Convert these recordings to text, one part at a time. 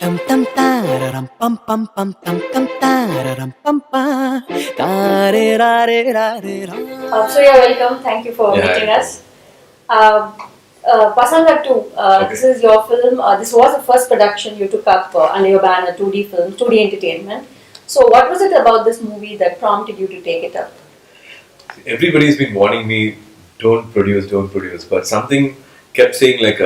Tam tam tararam pam pam pam tam tam tararam pam pam tare rare rare ra. Suriya, welcome. Thank you for meeting us. Pasanga 2, this is your film. This was the first production you took up under your banner, 2D film, 2D Entertainment. So, what was it about this movie that prompted you to take it up? Everybody's been warning me, don't produce. But something kept saying like,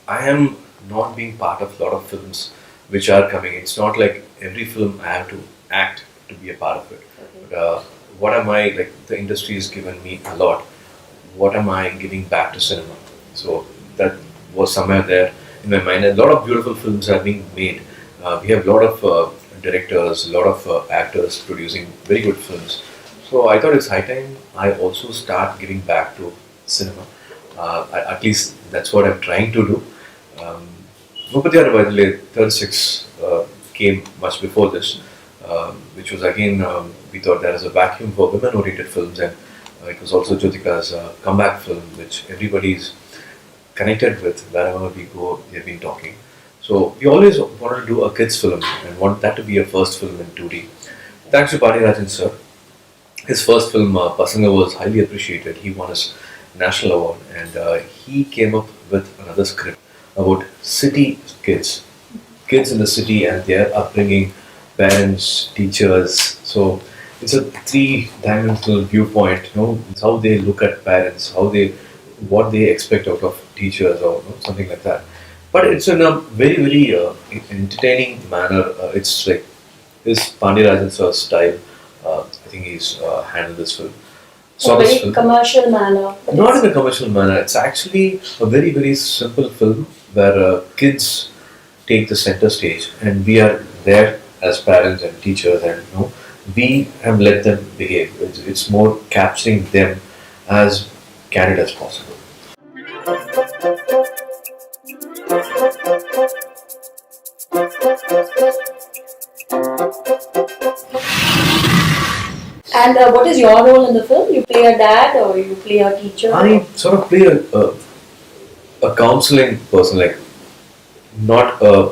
I am not being part of a lot of films which are coming. It's not like every film I have to act to be a part of it. Okay. But what am I, like the industry has given me a lot. What am I giving back to cinema? So that was somewhere there in my mind. A lot of beautiful films are being made. We have a lot of directors, a lot of actors producing very good films. So I thought it's high time I also start giving back to cinema. At least that's what I'm trying to do. Mupatiyar, by the way, 36 came much before this, which was again, we thought there is a vacuum for women-oriented films, and it was also Jyotika's comeback film, which everybody's connected with wherever we go. They've been talking. So we always wanted to do a kids film and want that to be a first film in 2D. Thanks to Rajan sir, his first film Pasanga was highly appreciated. He won his national award, and he came up with another script about city kids in the city and their upbringing, parents, teachers. So it's a three-dimensional viewpoint. It's how they look at parents, what they expect out of teachers, or something like that. But it's in a very entertaining manner. It's like his Pandirajan sir's style. I think he's handled this film. In a very commercial manner. Not in a commercial manner. It's actually a very simple film where kids take the center stage, and we are there as parents and teachers, and we have let them behave. It's more capturing them as candid as possible. And what is your role in the film? You play a dad or you play a teacher? I sort of play a counseling person, like not a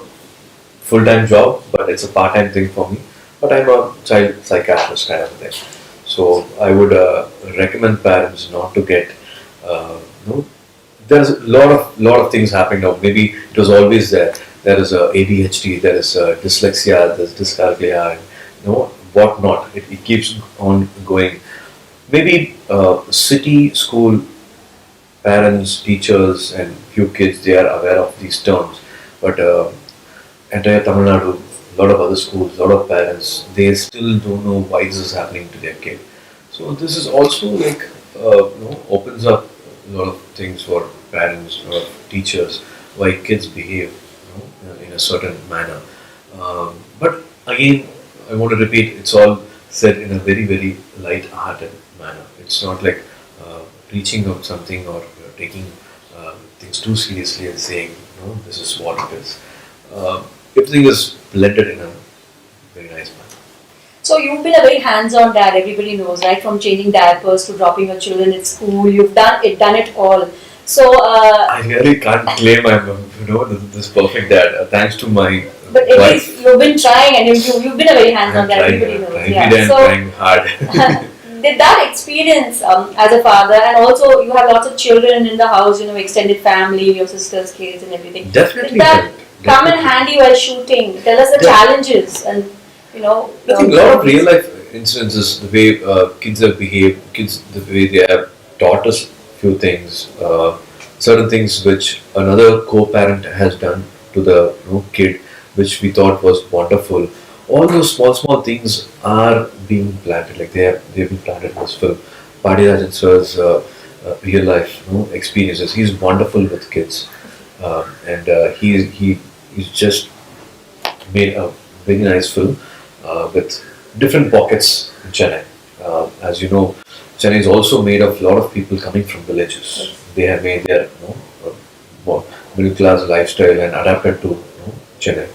full-time job, but it's a part-time thing for me. But I'm a child psychiatrist kind of a thing. So I would recommend parents not to get, there's a lot of things happening now. Maybe it was always there. There is ADHD, there is dyslexia, there's dyscalculia, and whatnot. It keeps on going. Maybe city school parents, teachers, and few kids, they are aware of these terms, but entire Tamil Nadu, a lot of other schools, a lot of parents, they still don't know why this is happening to their kid. So this is also like opens up a lot of things for parents, a lot of teachers, why kids behave in a certain manner. But again, I want to repeat, it's all said in a very light-hearted manner. It's not like preaching of something or taking things too seriously and saying, this is what it is. Everything is blended in a very nice manner. So you've been a very hands-on dad, everybody knows, right? From changing diapers to dropping your children at school, you've done it all. So I really can't claim I'm this perfect dad. Thanks to my but at wife. least you've been trying, and you've been a very hands-on dad, everybody knows. Trying hard. Did that experience as a father, and also you have lots of children in the house, extended family, your sister's kids and everything. Definitely. Did that come in handy while shooting? Tell us the challenges and I think a lot of real life incidences, the way kids have behaved, the way they have taught us few things, certain things which another co-parent has done to the kid, which we thought was wonderful. All those small things are being planted, like they've been planted in this film. Padirajan sir's real life experiences. He's wonderful with kids, and he's just made a very nice film with different pockets in Chennai. As you know, Chennai is also made of a lot of people coming from villages. They have made their middle class lifestyle and adapted to Chennai.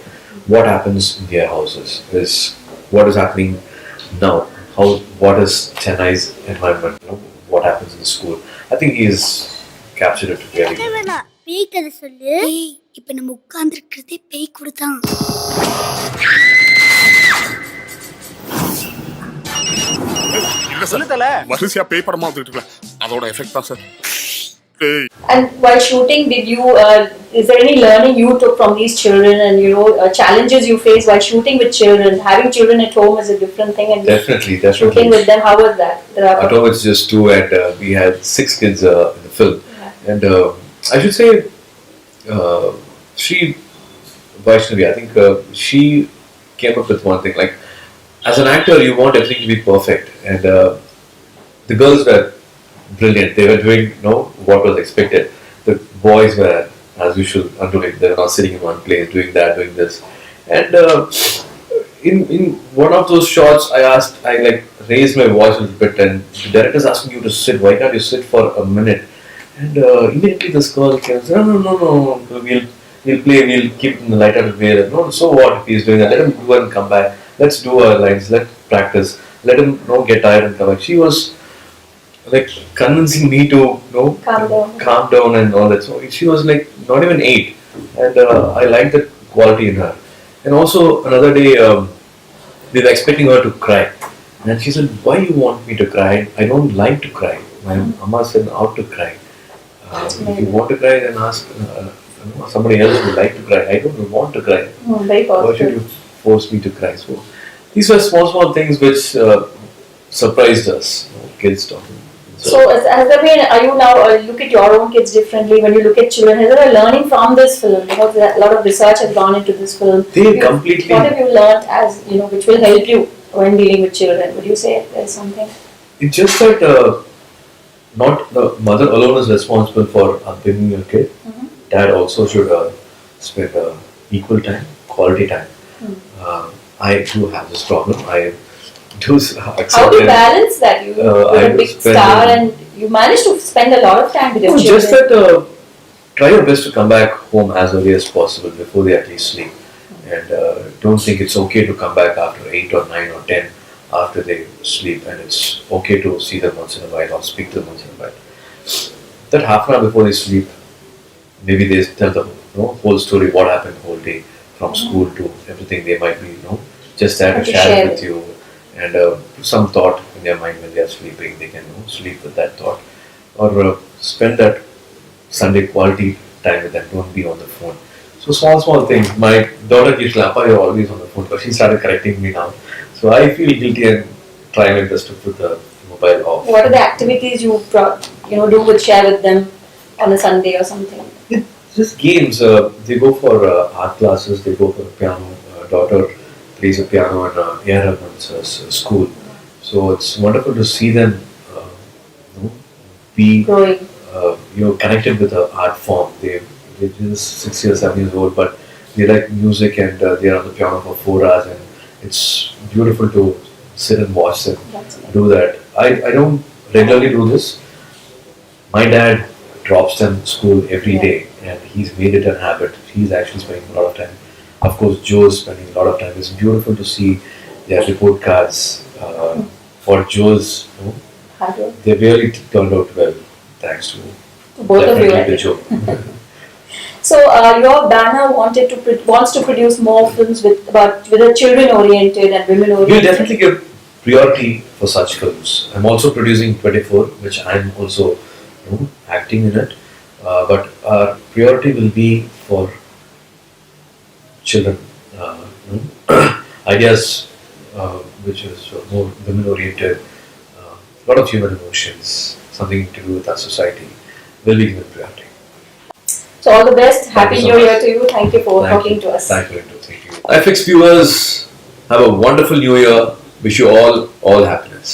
What happens in their houses is what is happening now. What is Chennai's environment? What happens in the school? I think he's captured it very well. பேய் கதை சொல்லு. இப்ப நம்ம உட்கார்ந்துருக்கிறதே பேய் கூட தான். வரிசையா பேய் படமா வந்துட்டு இருக்கல அதோட எஃபெக்ட் தான் sir. And while shooting, did you is there any learning you took from these children, and challenges you face while shooting with children? Having children at home is a different thing, and Definitely. shooting with them, how was that? At home it's just two, and we had 6 kids in the film. Yeah. And I should say, she, Vaishnavi, I think she came up with one thing. Like, as an actor, you want everything to be perfect, and the girls were brilliant. They were doing what was expected. The boys were, as usual, undoing. They were not sitting in one place, doing that, doing this. And in one of those shots, I raised my voice a little bit, and the director's asking you to sit. Why can't you sit for a minute? And immediately this girl came and said, no, we'll play, we'll keep it in the lighter way. No, so what if he's doing that? Let him do it and come back. Let's do our lines. Let's practice. Let him get tired and come back. She was like convincing me to calm down and all that. So she was like not even 8, and I liked that quality in her. And also another day, we were expecting her to cry, and she said, "Why you want me to cry? I don't like to cry. My mama said out to cry. If you want to cry, then ask somebody else who like to cry. I don't want to cry. Very Why should positive. you force me to cry?" So these were small things which surprised us. Kids talking. So, has there been, are you now look at your own kids differently when you look at children? Is there a learning from this film? A lot of research has gone into this film. Completely. What have you learned as which will help you when dealing with children? Would you say there's something? It's just that not the mother alone is responsible for upbringing your kid. Mm-hmm. Dad also should spend equal time, quality time. I do have this problem. I do accept. How do you balance that? You're a big star and you manage to spend a lot of time with your children. Just that try your best to come back home as early as possible before they at least sleep. And don't think it's okay to come back after 8 or 9 or 10 after they sleep, and it's okay to see them once in a while or speak to them once in a while. That half an hour before they sleep, maybe they tell the whole story, what happened the whole day, from school to everything. They might be just there to share it with you, and some thought in their mind when they are sleeping. They can sleep with that thought, or spend that Sunday quality time with them. Don't be on the phone. So small things. My daughter keeps saying, "Appa, you're always on the phone," but she started correcting me now. So I feel guilty and try my best to put the mobile off. What are the activities you share with them on a Sunday or something? It's just games. They go for art classes. They go for piano. Daughter plays a piano at Rahman's school. So it's wonderful to see them be Growing. Connected with the art form. They're just 6 years, 7 years old, but they like music, and they're on the piano for 4 hours, and it's beautiful to sit and watch them do that. I don't regularly do this. My dad drops them school every day, and he's made it a habit. He's actually spending a lot of time. Of course, Joe's spending a lot of time. It's beautiful to see their report cards for Joe's. They really turned out well, thanks to both of you. the Joe. So your banner wants to produce more films with a children oriented and women oriented. We'll definitely give priority for such films. I'm also producing 24, which I'm also acting in it. But our priority will be for children. Ideas which is more women oriented, a lot of human emotions, something to do with our society, will be given priority. So all the best. Happy you so New Year much. to you. Thank you for talking to us. Thank you. Thank you. FX viewers, have a wonderful New Year. Wish you all happiness.